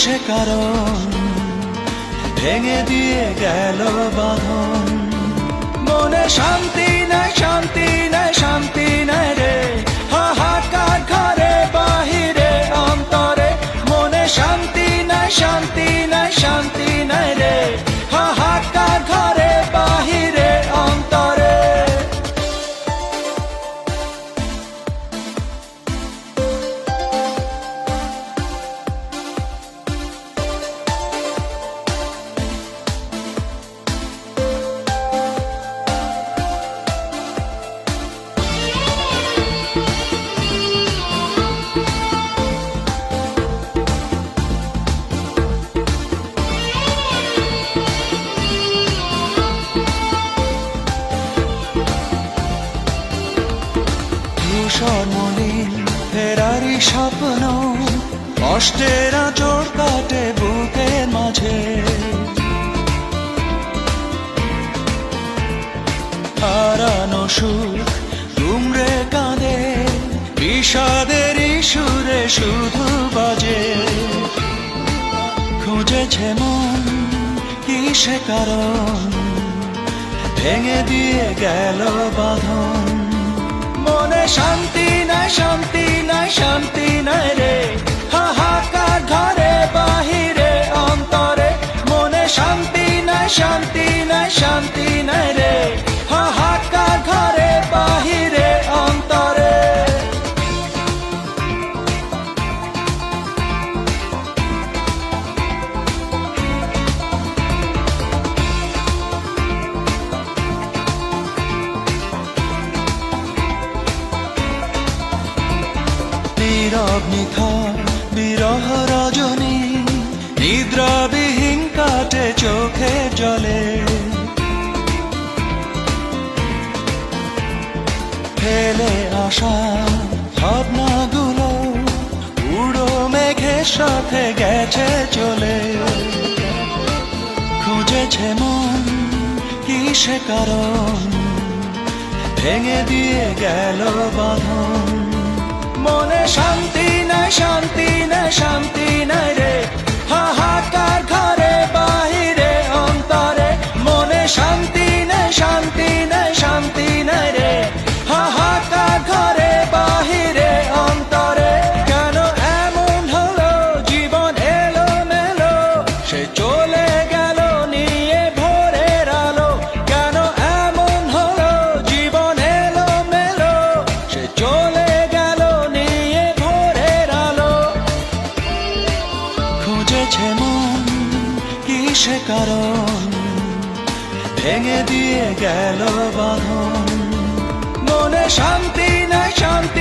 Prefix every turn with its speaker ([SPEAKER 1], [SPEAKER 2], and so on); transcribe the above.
[SPEAKER 1] কিসে কারণ ভেঙে দিয়ে গেল বাঁধন। মনে শান্তি নাই, শান্তি নাই, শান্তি নাই রে, হাহাকার ঘরে বাহিরে অন্তরে। মনে শান্তি নাই, শান্তি নাই, শান্তি নাই রে, হাহাকার ঘরে বাহিরে অন্তরে। মলিন ফেরারি স্বপ্ন কষ্টের আঁচড় কাটে বুকের মাঝে। হারানো সুখ ঘুমরে কাঁদে, বিষাদের সুরে শুধু বাজে। খুঁজেছে মন কিসে কারণ ভেঙে দিয়ে গেল বাঁধন। মনে শান্তি নাই, শান্তি নাই, শান্তি নাই রে, হাহাকার ঘরে বাহিরে অন্তরে। মনে শান্তি নাই, শান্তি নাই, শান্তি নাই রে, হাহাকার ঘরে বাহিরে অন্তরে। নীরব নিথর বিরহ রজনী, নিদ্রাবিহীন কাটে চোখের জলে। ফেলে আসা ভাবনাগুলো উড়ো মেঘের সাথে গেছে চলে। খুঁজেছে মন কিসে কারণ ভেঙে দিয়ে গেল বাঁধন। মনে শান্তি নাই, শান্তি নাই, শান্তি নাই রে, হাহাকার ঘরে বাহিরে অন্তরে। মনে শান্তি নাই, শান্তি নাই, শান্তি নাই রে, হাহাকার ঘরে বাহিরে অন্তরে। কেন এমন হলো জীবন এলো মেলো, সে চলে গেল নিয়ে ভোরের আলো। কেন এমন হলো জীবন এলো মেলো, সে চলে খুঁজেছে মন কিসে কারণ ভেঙে দিয়ে গেল বাঁধন। মনে শান্তি নাই, শান্তি